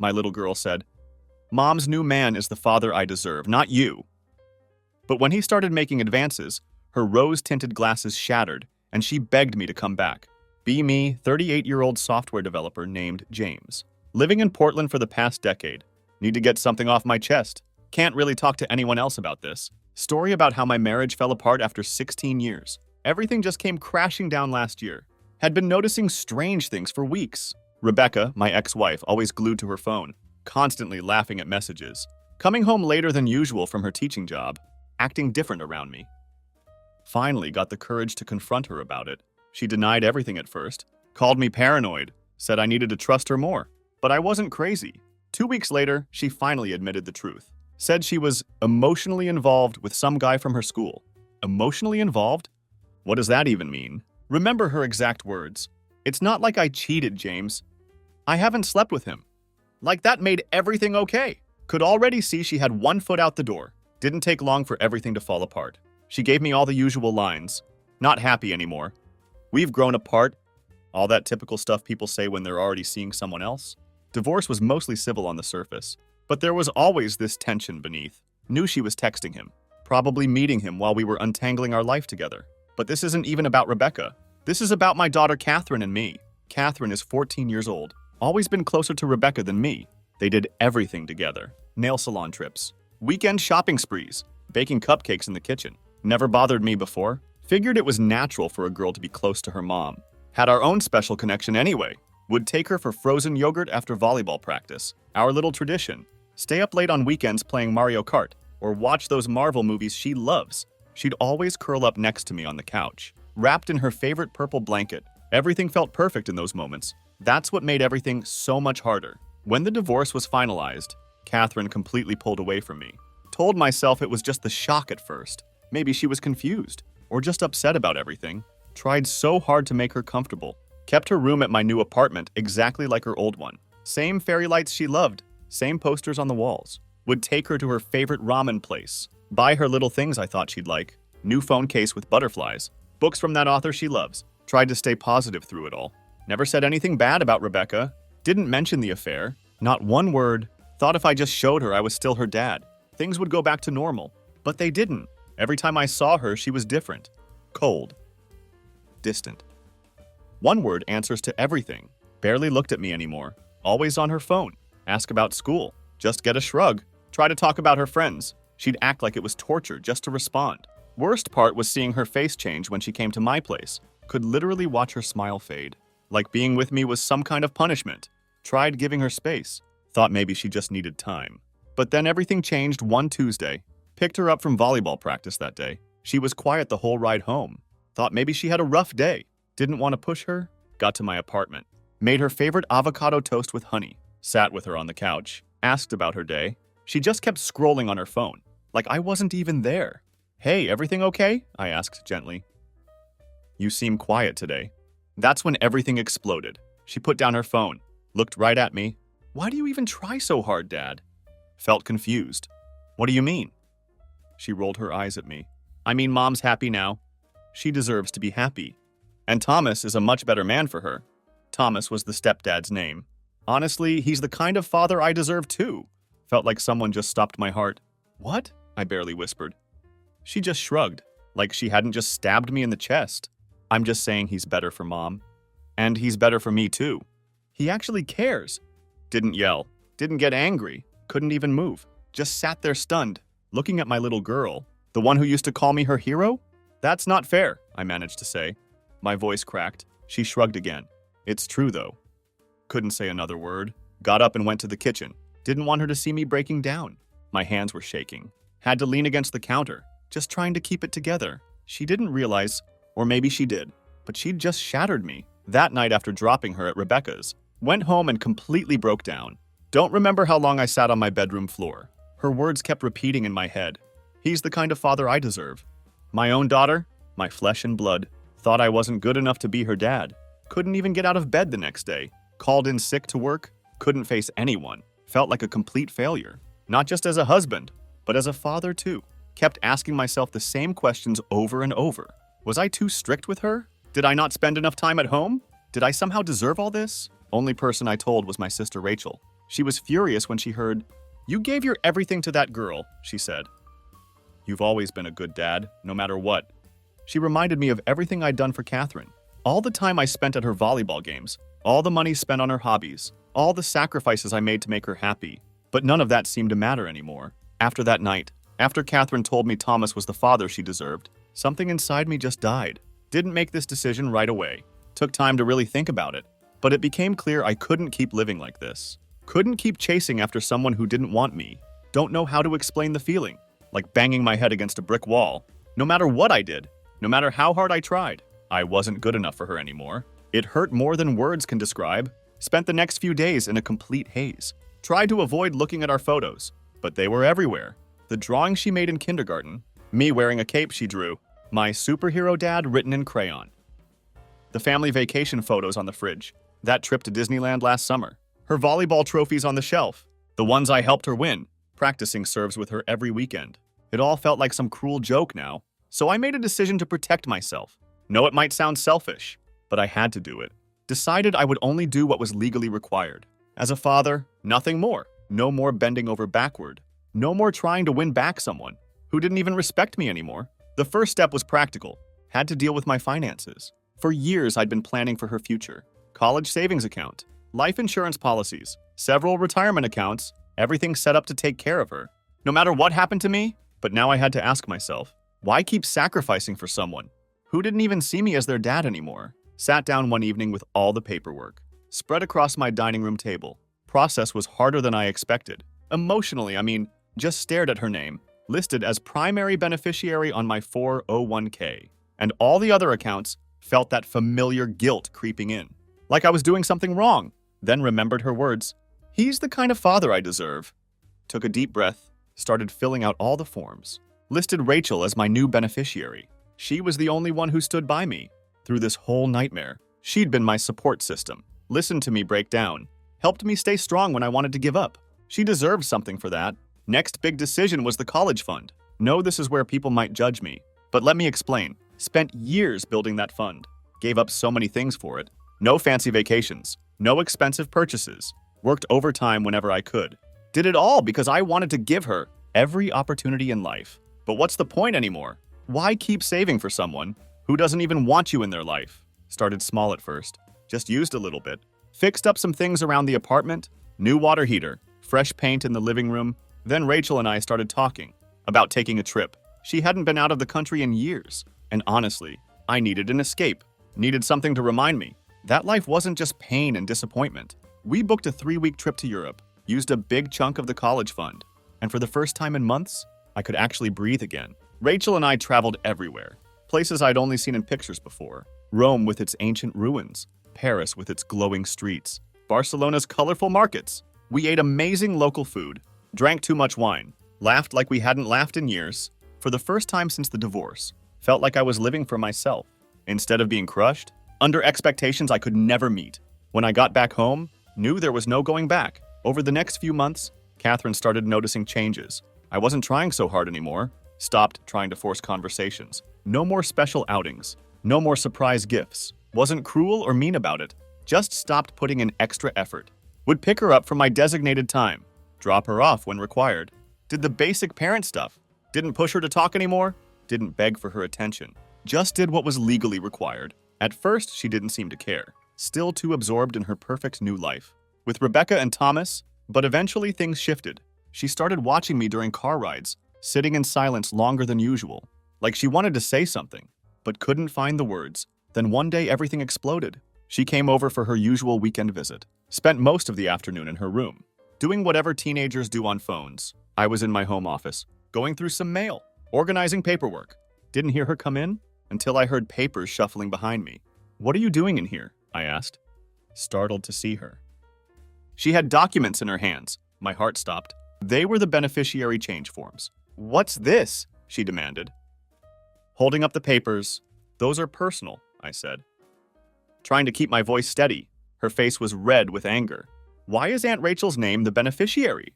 my little girl said. Mom's new man is the father I deserve, not you. But when he started making advances, her rose-tinted glasses shattered, and she begged me to come back. Be me, 38-year-old software developer named James. Living in Portland for the past decade. Need to get something off my chest. Can't really talk to anyone else about this. Story about how my marriage fell apart after 16 years. Everything just came crashing down last year. Had been noticing strange things for weeks. Rebecca, my ex-wife, always glued to her phone, constantly laughing at messages. Coming home later than usual from her teaching job. Acting different around me. Finally got the courage to confront her about it. She denied everything at first, called me paranoid, said I needed to trust her more. But I wasn't crazy. 2 weeks later, she finally admitted the truth. Said she was emotionally involved with some guy from her school. Emotionally involved? What does that even mean? Remember her exact words. It's not like I cheated, James. I haven't slept with him. Like that made everything okay. Could already see she had one foot out the door. Didn't take long for everything to fall apart. She gave me all the usual lines. Not happy anymore. We've grown apart. All that typical stuff people say when they're already seeing someone else. Divorce was mostly civil on the surface. But there was always this tension beneath. Knew she was texting him. Probably meeting him while we were untangling our life together. But this isn't even about Rebecca. This is about my daughter Catherine and me. Catherine is 14 years old. Always been closer to Rebecca than me. They did everything together. Nail salon trips. Weekend shopping sprees. Baking cupcakes in the kitchen. Never bothered me before. Figured it was natural for a girl to be close to her mom. Had our own special connection anyway. Would take her for frozen yogurt after volleyball practice. Our little tradition. Stay up late on weekends playing Mario Kart. Or watch those Marvel movies she loves. She'd always curl up next to me on the couch. Wrapped in her favorite purple blanket. Everything felt perfect in those moments. That's what made everything so much harder. When the divorce was finalized, Catherine completely pulled away from me. Told myself it was just the shock at first. Maybe she was confused. Or just upset about everything. Tried so hard to make her comfortable. Kept her room at my new apartment exactly like her old one. Same fairy lights she loved. Same posters on the walls. Would take her to her favorite ramen place. Buy her little things I thought she'd like. New phone case with butterflies. Books from that author she loves. Tried to stay positive through it all. Never said anything bad about Rebecca. Didn't mention the affair. Not one word. Thought if I just showed her I was still her dad, things would go back to normal. But they didn't. Every time I saw her, she was different. Cold. Distant. One word answers to everything. Barely looked at me anymore. Always on her phone. Ask about school. Just get a shrug. Try to talk about her friends. She'd act like it was torture just to respond. Worst part was seeing her face change when she came to my place. Could literally watch her smile fade. Like being with me was some kind of punishment. Tried giving her space. Thought maybe she just needed time. But then everything changed one Tuesday. Picked her up from volleyball practice that day. She was quiet the whole ride home. Thought maybe she had a rough day. Didn't want to push her. Got to my apartment. Made her favorite avocado toast with honey. Sat with her on the couch. Asked about her day. She just kept scrolling on her phone. Like I wasn't even there. Hey, everything okay? I asked gently. You seem quiet today. That's when everything exploded. She put down her phone. Looked right at me. Why do you even try so hard, Dad? Felt confused. What do you mean? She rolled her eyes at me. I mean, Mom's happy now. She deserves to be happy. And Thomas is a much better man for her. Thomas was the stepdad's name. Honestly, he's the kind of father I deserve too. Felt like someone just stopped my heart. What? I barely whispered. She just shrugged, like she hadn't just stabbed me in the chest. I'm just saying he's better for Mom. And he's better for me too. He actually cares. Didn't yell. Didn't get angry. Couldn't even move. Just sat there stunned, looking at my little girl. The one who used to call me her hero? That's not fair, I managed to say. My voice cracked. She shrugged again. It's true, though. Couldn't say another word. Got up and went to the kitchen. Didn't want her to see me breaking down. My hands were shaking. Had to lean against the counter, just trying to keep it together. She didn't realize, or maybe she did, but she'd just shattered me. That night after dropping her at Rebecca's, went home and completely broke down. Don't remember how long I sat on my bedroom floor. Her words kept repeating in my head. He's the kind of father I deserve. My own daughter, my flesh and blood, thought I wasn't good enough to be her dad. Couldn't even get out of bed the next day. Called in sick to work. Couldn't face anyone. Felt like a complete failure. Not just as a husband, but as a father too. Kept asking myself the same questions over and over. Was I too strict with her? Did I not spend enough time at home? Did I somehow deserve all this? Only person I told was my sister Rachel. She was furious when she heard, "You gave your everything to that girl," she said. "You've always been a good dad, no matter what." She reminded me of everything I'd done for Catherine. All the time I spent at her volleyball games, all the money spent on her hobbies, all the sacrifices I made to make her happy. But none of that seemed to matter anymore. After that night, after Catherine told me Thomas was the father she deserved, something inside me just died. Didn't make this decision right away. Took time to really think about it. But it became clear I couldn't keep living like this. Couldn't keep chasing after someone who didn't want me. Don't know how to explain the feeling. Like banging my head against a brick wall. No matter what I did, no matter how hard I tried, I wasn't good enough for her anymore. It hurt more than words can describe. Spent the next few days in a complete haze. Tried to avoid looking at our photos, but they were everywhere. The drawing she made in kindergarten, me wearing a cape she drew, my superhero dad written in crayon. The family vacation photos on the fridge, that trip to Disneyland last summer, her volleyball trophies on the shelf, the ones I helped her win, practicing serves with her every weekend. It all felt like some cruel joke now, so I made a decision to protect myself. Know it might sound selfish, but I had to do it. Decided I would only do what was legally required. As a father, nothing more. No more bending over backward. No more trying to win back someone who didn't even respect me anymore. The first step was practical. Had to deal with my finances. For years, I'd been planning for her future. College savings account, life insurance policies, several retirement accounts, everything set up to take care of her. No matter what happened to me, but now I had to ask myself, why keep sacrificing for someone who didn't even see me as their dad anymore? Sat down one evening with all the paperwork, spread across my dining room table. Process was harder than I expected. Emotionally, just stared at her name, listed as primary beneficiary on my 401k. And all the other accounts felt that familiar guilt creeping in. Like I was doing something wrong. Then remembered her words. "He's the kind of father I deserve." Took a deep breath, started filling out all the forms. Listed Rachel as my new beneficiary. She was the only one who stood by me through this whole nightmare. She'd been my support system. Listened to me break down. Helped me stay strong when I wanted to give up. She deserved something for that. Next big decision was the college fund. Know this is where people might judge me, but let me explain. Spent years building that fund. Gave up so many things for it. No fancy vacations. No expensive purchases. Worked overtime whenever I could. Did it all because I wanted to give her every opportunity in life. But what's the point anymore? Why keep saving for someone who doesn't even want you in their life? Started small at first. Just used a little bit. Fixed up some things around the apartment. New water heater. Fresh paint in the living room. Then Rachel and I started talking about taking a trip. She hadn't been out of the country in years. And honestly, I needed an escape. Needed something to remind me that life wasn't just pain and disappointment. We booked a 3-week trip to Europe. Used a big chunk of the college fund. And for the first time in months, I could actually breathe again. Rachel and I traveled everywhere. Places I'd only seen in pictures before. Rome with its ancient ruins. Paris with its glowing streets. Barcelona's colorful markets. We ate amazing local food. Drank too much wine. Laughed like we hadn't laughed in years. For the first time since the divorce. Felt like I was living for myself. Instead of being crushed, under expectations I could never meet. When I got back home, knew there was no going back. Over the next few months, Catherine started noticing changes. I wasn't trying so hard anymore. Stopped trying to force conversations. No more special outings. No more surprise gifts. Wasn't cruel or mean about it. Just stopped putting in extra effort. Would pick her up from my designated time. Drop her off when required. Did the basic parent stuff. Didn't push her to talk anymore. Didn't beg for her attention. Just did what was legally required. At first, she didn't seem to care. Still too absorbed in her perfect new life. With Rebecca and Thomas, but eventually things shifted. She started watching me during car rides, sitting in silence longer than usual. Like she wanted to say something, but couldn't find the words. Then one day everything exploded. She came over for her usual weekend visit. Spent most of the afternoon in her room, doing whatever teenagers do on phones. I was in my home office, going through some mail, organizing paperwork. Didn't hear her come in until I heard papers shuffling behind me. "What are you doing in here?" I asked, startled to see her. She had documents in her hands. My heart stopped. They were the beneficiary change forms. "What's this?" she demanded. Holding up the papers. "Those are personal," I said. Trying to keep my voice steady. Her face was red with anger. "Why is Aunt Rachel's name the beneficiary?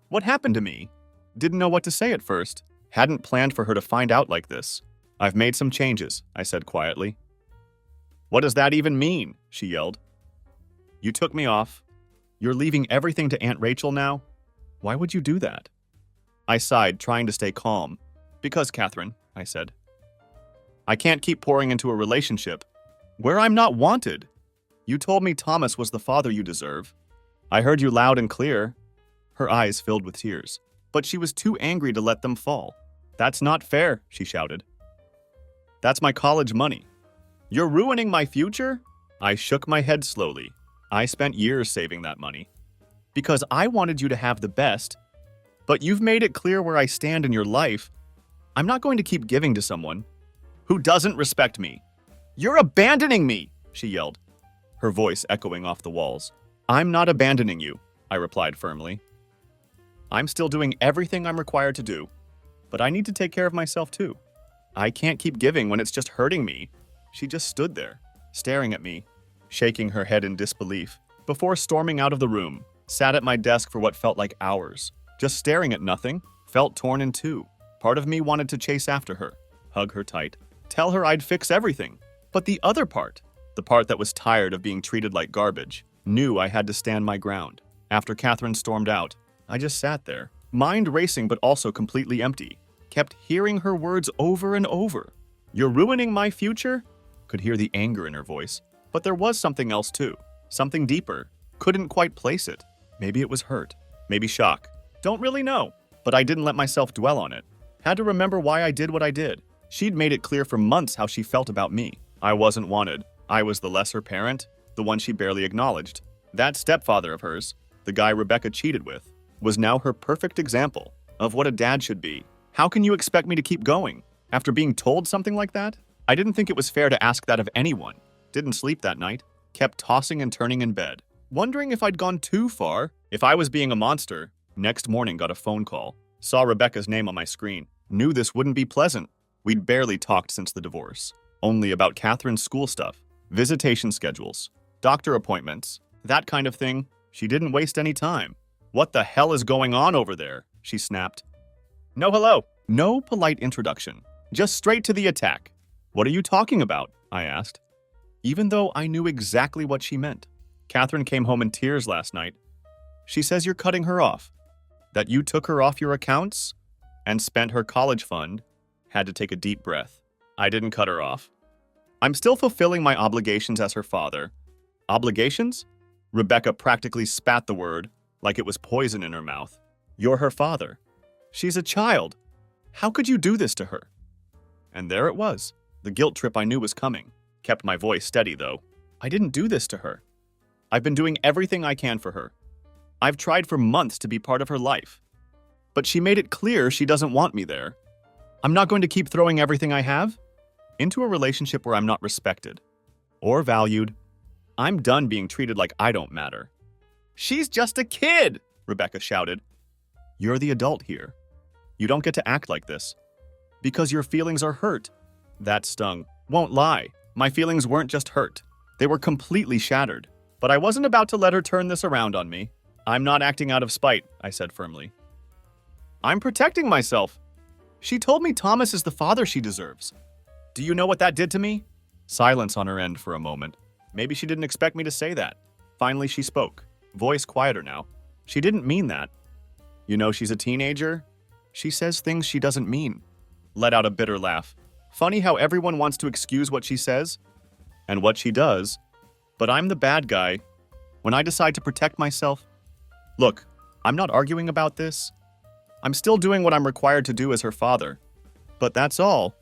What happened to me?" Didn't know what to say at first. Hadn't planned for her to find out like this. "I've made some changes," I said quietly. "What does that even mean?" she yelled. "You took me off. You're leaving everything to Aunt Rachel now? Why would you do that? I sighed, trying to stay calm. Because, Catherine, I said. I can't keep pouring into a relationship where I'm not wanted. You told me Thomas was the father you deserve. I heard you loud and clear. Her eyes filled with tears, but she was too angry to let them fall. That's not fair, she shouted. That's my college money. You're ruining my future? I shook my head slowly. I spent years saving that money. Because I wanted you to have the best, but you've made it clear where I stand in your life. I'm not going to keep giving to someone who doesn't respect me. You're abandoning me, she yelled, her voice echoing off the walls. I'm not abandoning you, I replied firmly. I'm still doing everything I'm required to do, but I need to take care of myself too. I can't keep giving when it's just hurting me. She just stood there, staring at me, shaking her head in disbelief, before storming out of the room, sat at my desk for what felt like hours, just staring at nothing, felt torn in two. Part of me wanted to chase after her, hug her tight, tell her I'd fix everything. But the other part, the part that was tired of being treated like garbage, knew I had to stand my ground. After Catherine stormed out, I just sat there, mind racing but also completely empty, kept hearing her words over and over. You're ruining my future? Could hear the anger in her voice. But there was something else too, something deeper. Couldn't quite place it. Maybe it was hurt, maybe shock. Don't really know, but I didn't let myself dwell on it. Had to remember why I did what I did. She'd made it clear for months how she felt about me. I wasn't wanted. I was the lesser parent, the one she barely acknowledged. That stepfather of hers, the guy Rebecca cheated with, was now her perfect example of what a dad should be. How can you expect me to keep going after being told something like that? I didn't think it was fair to ask that of anyone. Didn't sleep that night. Kept tossing and turning in bed, wondering if I'd gone too far, if I was being a monster. Next morning, got a phone call. Saw Rebecca's name on my screen. Knew this wouldn't be pleasant. We'd barely talked since the divorce. Only about Catherine's school stuff, visitation schedules, doctor appointments, that kind of thing. She didn't waste any time. What the hell is going on over there? She snapped. No hello. No polite introduction. Just straight to the attack. What are you talking about? I asked, even though I knew exactly what she meant. Catherine came home in tears last night. She says you're cutting her off, that you took her off your accounts and spent her college fund. Had to take a deep breath. I didn't cut her off. I'm still fulfilling my obligations as her father. Obligations? Rebecca practically spat the word like it was poison in her mouth. You're her father. She's a child. How could you do this to her? And there it was. The guilt trip I knew was coming. Kept my voice steady, though. I didn't do this to her. I've been doing everything I can for her. I've tried for months to be part of her life. But she made it clear she doesn't want me there. I'm not going to keep throwing everything I have into a relationship where I'm not respected or valued. I'm done being treated like I don't matter. She's just a kid, Rebecca shouted. You're the adult here. You don't get to act like this. Because your feelings are hurt. That stung. Won't lie. My feelings weren't just hurt. They were completely shattered. But I wasn't about to let her turn this around on me. I'm not acting out of spite, I said firmly. I'm protecting myself. She told me Thomas is the father she deserves. Do you know what that did to me? Silence on her end for a moment. Maybe she didn't expect me to say that. Finally, she spoke, voice quieter now. She didn't mean that. You know, she's a teenager. She says things she doesn't mean. Let out a bitter laugh. Funny how everyone wants to excuse what she says and what she does, but I'm the bad guy when I decide to protect myself. Look, I'm not arguing about this. I'm still doing what I'm required to do as her father. But that's all.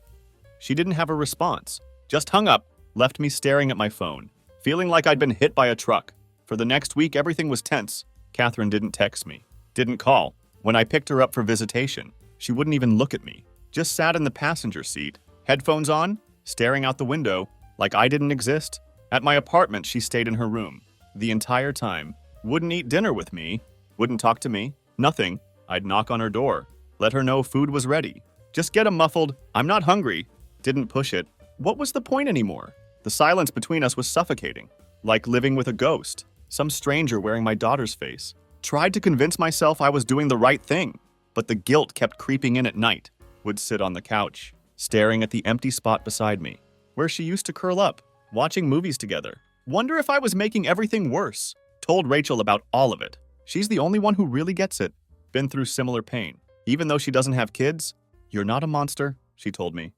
She didn't have a response. Just hung up, left me staring at my phone, feeling like I'd been hit by a truck. For the next week, everything was tense. Catherine didn't text me, didn't call. When I picked her up for visitation, she wouldn't even look at me. Just sat in the passenger seat, headphones on, staring out the window, like I didn't exist. At my apartment, she stayed in her room the entire time. Wouldn't eat dinner with me, wouldn't talk to me, nothing. I'd knock on her door, let her know food was ready. Just get a muffled, I'm not hungry. Didn't push it. What was the point anymore? The silence between us was suffocating, like living with a ghost, some stranger wearing my daughter's face. Tried to convince myself I was doing the right thing, but the guilt kept creeping in at night. Would sit on the couch, staring at the empty spot beside me, where she used to curl up, watching movies together. Wonder if I was making everything worse. Told Rachel about all of it. She's the only one who really gets it. Been through similar pain. Even though she doesn't have kids, you're not a monster, she told me.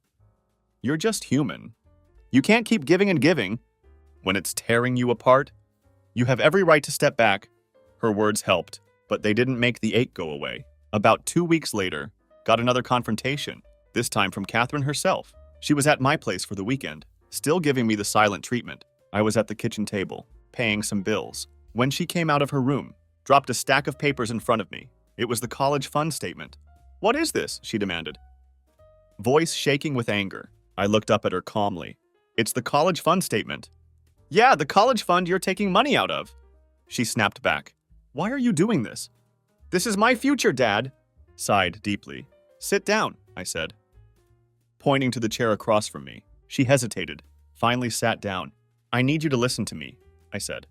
You're just human. You can't keep giving and giving when it's tearing you apart. You have every right to step back. Her words helped, but they didn't make the ache go away. About 2 weeks later, got another confrontation, this time from Catherine herself. She was at my place for the weekend, still giving me the silent treatment. I was at the kitchen table, paying some bills, when she came out of her room, dropped a stack of papers in front of me. It was the college fund statement. What is this? She demanded. Voice shaking with anger. I looked up at her calmly. It's the college fund statement. Yeah, the college fund you're taking money out of. She snapped back. Why are you doing this? This is my future, Dad. Sighed deeply. Sit down, I said. Pointing to the chair across from me, she hesitated, finally sat down. I need you to listen to me, I said.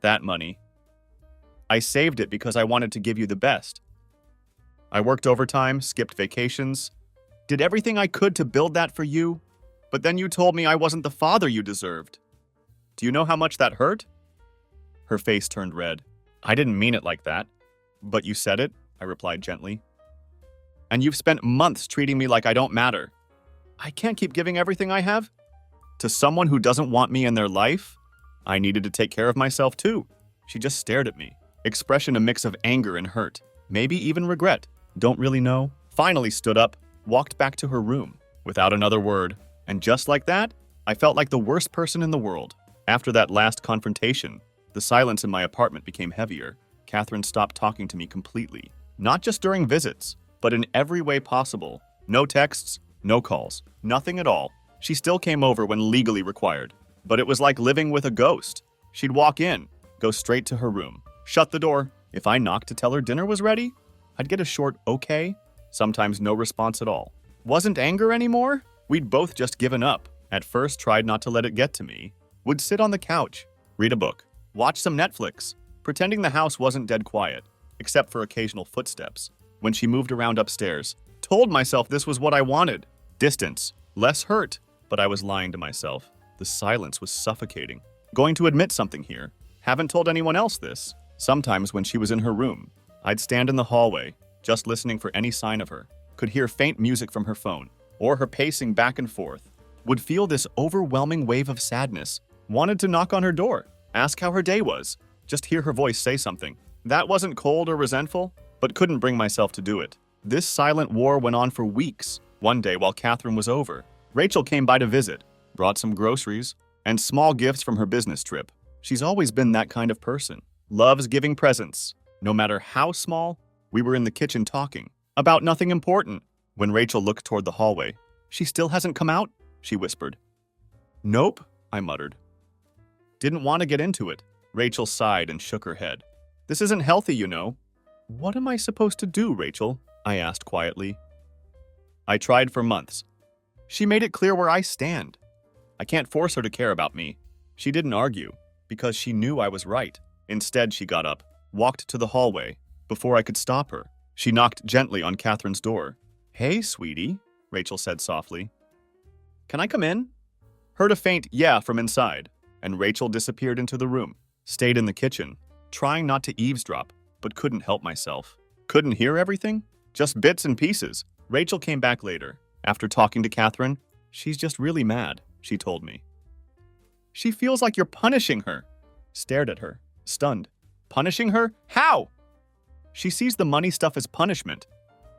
That money. I saved it because I wanted to give you the best. I worked overtime, skipped vacations, did everything I could to build that for you, but then you told me I wasn't the father you deserved. Do you know how much that hurt? Her face turned red. I didn't mean it like that. But you said it, I replied gently. And you've spent months treating me like I don't matter. I can't keep giving everything I have to someone who doesn't want me in their life. I needed to take care of myself too. She just stared at me, expression a mix of anger and hurt, maybe even regret. Don't really know. Finally stood up, walked back to her room without another word. And just like that, I felt like the worst person in the world. After that last confrontation, the silence in my apartment became heavier. Catherine stopped talking to me completely. Not just during visits, but in every way possible. No texts, no calls, nothing at all. She still came over when legally required. But it was like living with a ghost. She'd walk in, go straight to her room, shut the door. If I knocked to tell her dinner was ready, I'd get a short okay, sometimes no response at all. Wasn't anger anymore? We'd both just given up. At first tried not to let it get to me. Would sit on the couch, read a book, watch some Netflix, pretending the house wasn't dead quiet, except for occasional footsteps. When she moved around upstairs, told myself this was what I wanted. Distance, less hurt. But I was lying to myself. The silence was suffocating. Going to admit something here. Haven't told anyone else this. Sometimes when she was in her room, I'd stand in the hallway, just listening for any sign of her. Could hear faint music from her phone, or her pacing back and forth. Would feel this overwhelming wave of sadness. Wanted to knock on her door, ask how her day was. Just hear her voice say something. That wasn't cold or resentful, but couldn't bring myself to do it. This silent war went on for weeks. One day while Catherine was over, Rachel came by to visit, brought some groceries, and small gifts from her business trip. She's always been that kind of person. Loves giving presents. No matter how small, we were in the kitchen talking about nothing important. When Rachel looked toward the hallway, she still hasn't come out, she whispered. Nope, I muttered. Didn't want to get into it. Rachel sighed and shook her head. This isn't healthy, you know. What am I supposed to do, Rachel? I asked quietly. I tried for months. She made it clear where I stand. I can't force her to care about me. She didn't argue, because she knew I was right. Instead, she got up, walked to the hallway. Before I could stop her, she knocked gently on Catherine's door. Hey, sweetie, Rachel said softly. Can I come in? Heard a faint yeah from inside, and Rachel disappeared into the room. Stayed in the kitchen, trying not to eavesdrop, but couldn't help myself. Couldn't hear everything? Just bits and pieces. Rachel came back later. After talking to Catherine, she's just really mad, she told me. She feels like you're punishing her. Stared at her, stunned. Punishing her? How? She sees the money stuff as punishment,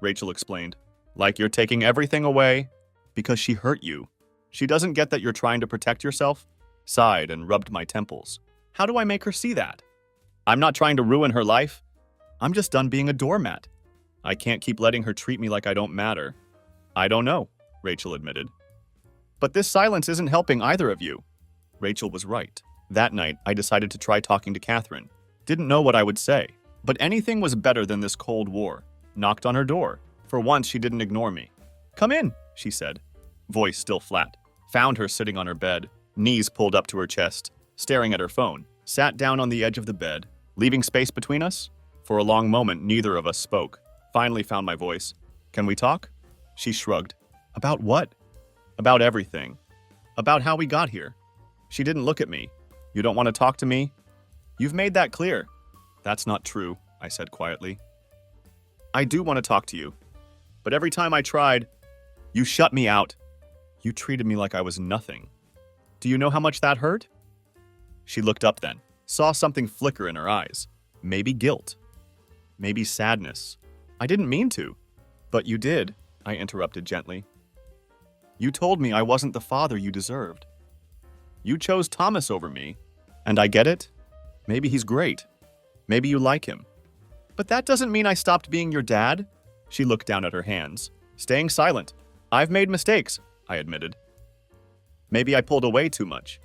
Rachel explained. Like you're taking everything away because she hurt you. She doesn't get that you're trying to protect yourself. Sighed and rubbed my temples. How do I make her see that? I'm not trying to ruin her life. I'm just done being a doormat. I can't keep letting her treat me like I don't matter. I don't know, Rachel admitted. But this silence isn't helping either of you. Rachel was right. That night, I decided to try talking to Catherine. Didn't know what I would say, but anything was better than this cold war. Knocked on her door. For once, she didn't ignore me. Come in, she said, voice still flat. Found her sitting on her bed, knees pulled up to her chest, staring at her phone. Sat down on the edge of the bed, leaving space between us. For a long moment, neither of us spoke. Finally found my voice. Can we talk? She shrugged. About what? About everything. About how we got here. She didn't look at me. You don't want to talk to me? You've made that clear. That's not true, I said quietly. I do want to talk to you, but every time I tried, you shut me out. You treated me like I was nothing. Do you know how much that hurt? She looked up then, saw something flicker in her eyes. Maybe guilt. Maybe sadness. I didn't mean to. But you did, I interrupted gently. You told me I wasn't the father you deserved. You chose Thomas over me, and I get it. Maybe he's great. Maybe you like him. But that doesn't mean I stopped being your dad. She looked down at her hands, staying silent. I've made mistakes, I admitted. Maybe I pulled away too much.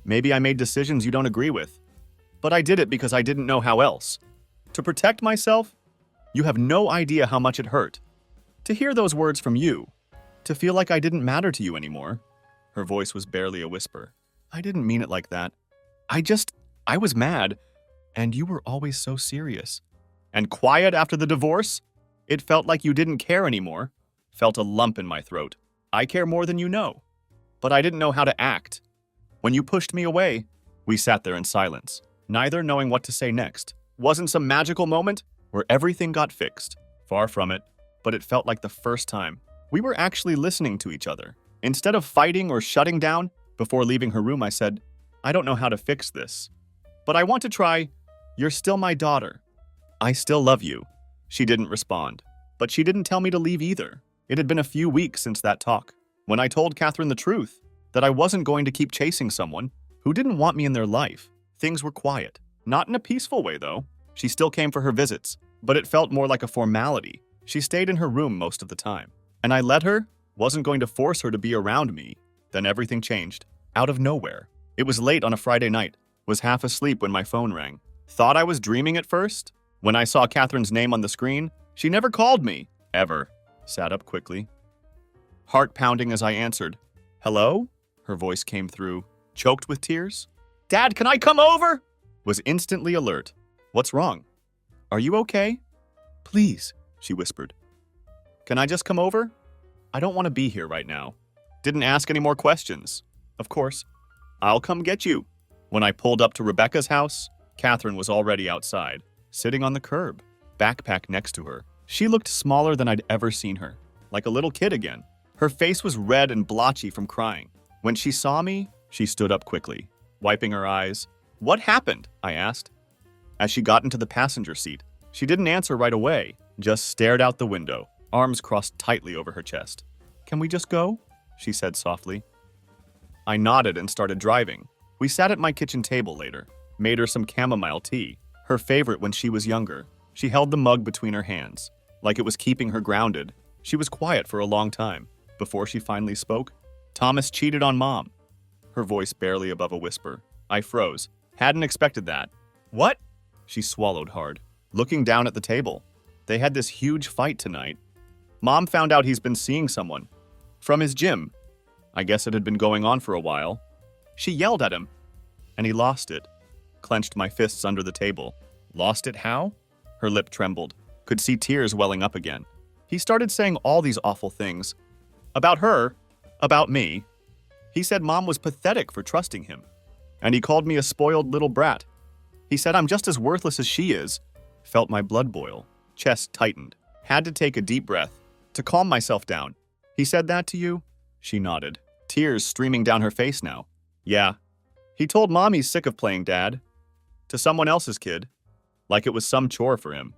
Maybe I made decisions you don't agree with. But I did it because I didn't know how else. To protect myself, you have no idea how much it hurt. To hear those words from you, to feel like I didn't matter to you anymore. Her voice was barely a whisper. I didn't mean it like that. I was mad, and you were always so serious. And quiet after the divorce? It felt like you didn't care anymore. Felt a lump in my throat. I care more than you know. But I didn't know how to act. When you pushed me away, we sat there in silence, neither knowing what to say next. Wasn't some magical moment where everything got fixed. Far from it, but it felt like the first time we were actually listening to each other. Instead of fighting or shutting down, before leaving her room I said, I don't know how to fix this, but I want to try. You're still my daughter. I still love you. She didn't respond, but she didn't tell me to leave either. It had been a few weeks since that talk, when I told Catherine the truth, that I wasn't going to keep chasing someone who didn't want me in their life. Things were quiet. Not in a peaceful way, though. She still came for her visits, but it felt more like a formality. She stayed in her room most of the time, and I let her, wasn't going to force her to be around me. Then everything changed, out of nowhere. It was late on a Friday night, was half asleep when my phone rang. Thought I was dreaming at first. When I saw Catherine's name on the screen, she never called me, ever. Sat up quickly. Heart pounding as I answered. Hello? Her voice came through, choked with tears. Dad, can I come over? Was instantly alert. What's wrong? Are you okay? Please, she whispered. Can I just come over? I don't want to be here right now. Didn't ask any more questions. Of course. I'll come get you. When I pulled up to Rebecca's house, Catherine was already outside, sitting on the curb, backpack next to her. She looked smaller than I'd ever seen her, like a little kid again. Her face was red and blotchy from crying. When she saw me, she stood up quickly, wiping her eyes. What happened? I asked. As she got into the passenger seat, she didn't answer right away, just stared out the window, arms crossed tightly over her chest. Can we just go? She said softly. I nodded and started driving. We sat at my kitchen table later, made her some chamomile tea, her favorite when she was younger. She held the mug between her hands, like it was keeping her grounded. She was quiet for a long time. Before she finally spoke, Thomas cheated on Mom. Her voice barely above a whisper. I froze. Hadn't expected that. What? She swallowed hard, looking down at the table. They had this huge fight tonight. Mom found out he's been seeing someone. From his gym. I guess it had been going on for a while. She yelled at him, and he lost it. Clenched my fists under the table. Lost it how? Her lip trembled. Could see tears welling up again. He started saying all these awful things. About her. About me. He said Mom was pathetic for trusting him. And he called me a spoiled little brat. He said I'm just as worthless as she is. Felt my blood boil. Chest tightened. Had to take a deep breath to calm myself down. He said that to you? She nodded. Tears streaming down her face now. Yeah. He told Mom he's sick of playing dad. To someone else's kid. Like it was some chore for him.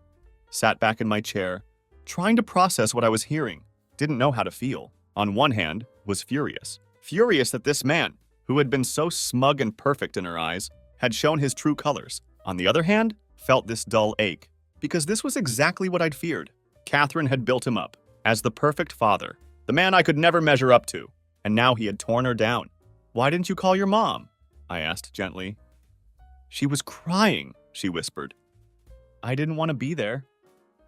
Sat back in my chair, trying to process what I was hearing. Didn't know how to feel. On one hand, was furious. Furious that this man, who had been so smug and perfect in her eyes, had shown his true colors. On the other hand, felt this dull ache. Because this was exactly what I'd feared. Catherine had built him up as the perfect father, the man I could never measure up to, and now he had torn her down. Why didn't you call your mom? I asked gently. She was crying, she whispered. I didn't want to be there.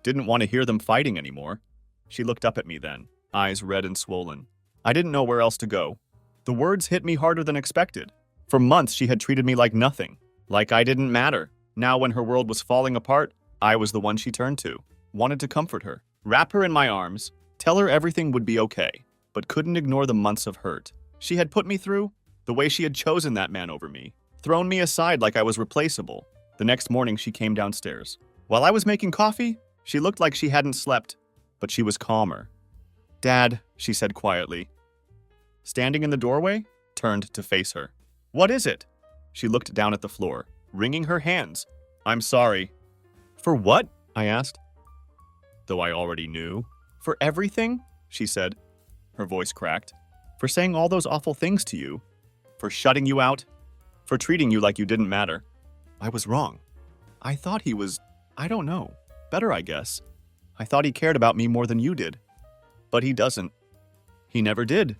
Didn't want to hear them fighting anymore. She looked up at me then, eyes red and swollen. I didn't know where else to go. The words hit me harder than expected. For months she had treated me like nothing, like I didn't matter. Now when her world was falling apart, I was the one she turned to. Wanted to comfort her, wrap her in my arms, tell her everything would be okay, but couldn't ignore the months of hurt she had put me through, the way she had chosen that man over me, thrown me aside like I was replaceable. The next morning, she came downstairs. While I was making coffee, she looked like she hadn't slept, but she was calmer. "Dad," she said quietly. Standing in the doorway, turned to face her. "What is it?" She looked down at the floor, wringing her hands. "I'm sorry." "For what?" I asked. Though I already knew. "For everything?" she said. Her voice cracked. "For saying all those awful things to you. For shutting you out. For treating you like you didn't matter. I was wrong. I thought he was, I don't know, better, I guess. I thought he cared about me more than you did. But he doesn't. He never did.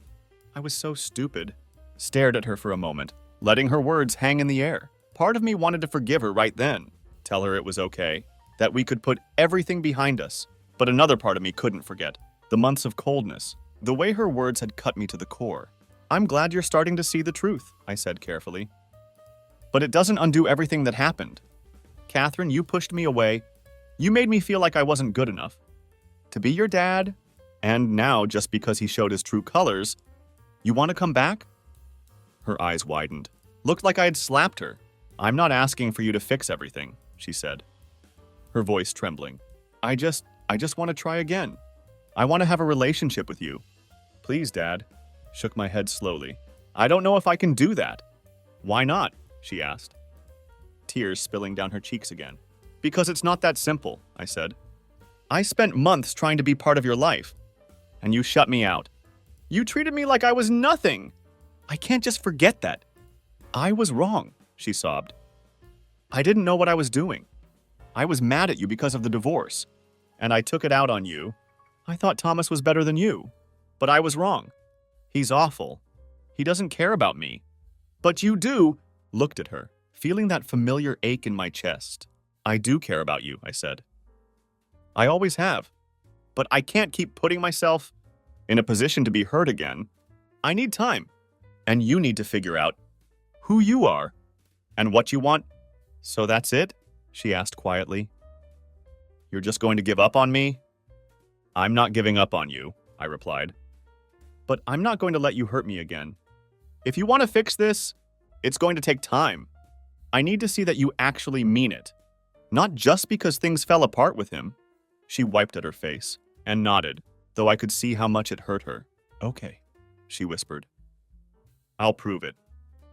I was so stupid." Stared at her for a moment, letting her words hang in the air. Part of me wanted to forgive her right then, tell her it was okay, that we could put everything behind us. But another part of me couldn't forget. The months of coldness. The way her words had cut me to the core. "I'm glad you're starting to see the truth," I said carefully. "But it doesn't undo everything that happened. Catherine, you pushed me away. You made me feel like I wasn't good enough. To be your dad, and now, just because he showed his true colors, you want to come back?" Her eyes widened. Looked like I had slapped her. "I'm not asking for you to fix everything," she said, her voice trembling. I just want to try again. I want to have a relationship with you. Please, Dad." Shook my head slowly. "I don't know if I can do that." "Why not?" she asked, tears spilling down her cheeks again. "Because it's not that simple," I said. "I spent months trying to be part of your life, and you shut me out. You treated me like I was nothing. I can't just forget that. I was wrong," she sobbed. "I didn't know what I was doing. I was mad at you because of the divorce, and I took it out on you. I thought Thomas was better than you, but I was wrong. He's awful. He doesn't care about me. But you do." Looked at her, feeling that familiar ache in my chest. "I do care about you," I said. "I always have. But I can't keep putting myself in a position to be hurt again. I need time. And you need to figure out who you are and what you want." "So that's it?" she asked quietly. "You're just going to give up on me?" "I'm not giving up on you," I replied. "But I'm not going to let you hurt me again. If you want to fix this, it's going to take time. I need to see that you actually mean it. Not just because things fell apart with him." She wiped at her face and nodded, though I could see how much it hurt her. "Okay," she whispered. "I'll prove it.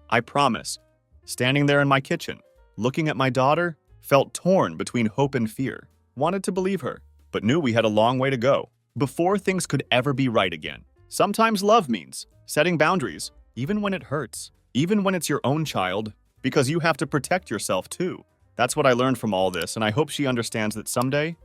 I promise." Standing there in my kitchen, looking at my daughter, felt torn between hope and fear. Wanted to believe her, but knew we had a long way to go before things could ever be right again. Sometimes love means setting boundaries, even when it hurts, even when it's your own child, because you have to protect yourself too. That's what I learned from all this, and I hope she understands that someday